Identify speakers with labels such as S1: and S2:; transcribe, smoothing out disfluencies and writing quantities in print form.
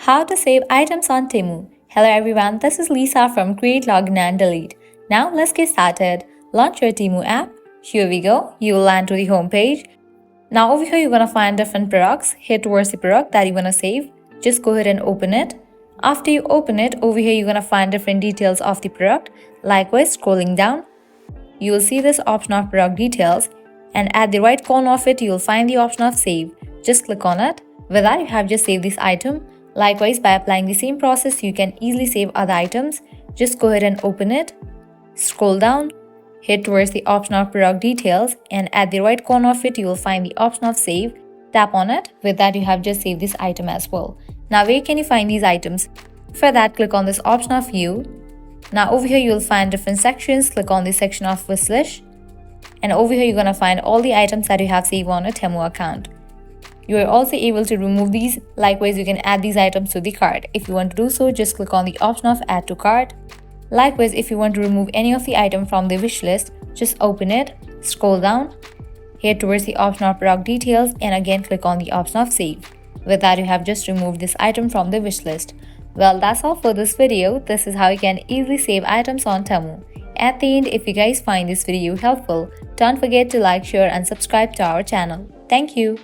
S1: How to save items on Temu. Hello everyone, this is Lisa from Create, Login and Delete. Now let's get started. Launch your Temu app. Here we go. You will land to the home page. Now over here you're gonna find different products. Head towards the product that you wanna save. Just go ahead and open it. After you open it, over here you're gonna find different details of the product. Likewise, scrolling down, you will see this option of product details, and at the right corner of it you will find the option of save. Just click on it. With that, you have just saved this item. Likewise, by applying the same process, you can easily save other items. Just go ahead and open it. Scroll down, head towards the option of product details, and at the right corner of it you will find the option of save. Tap on it. With that, you have just saved this item as well. Now where can you find these items? For that, click on this option of view. Now over here you will find different sections. Click on the section of wishlist, and over here you're gonna find all the items that you have saved on a Temu account. You are also able to remove these. Likewise, you can add these items to the cart. If you want to do so, just click on the option of add to cart. Likewise, if you want to remove any of the item from the wish list, just open it, scroll down, head towards the option of product details, and again click on the option of save. With that, you have just removed this item from the wish list. Well, that's all for this video. This is how you can easily save items on Temu. At the end, if you guys find this video helpful, don't forget to like, share and subscribe to our channel. Thank you.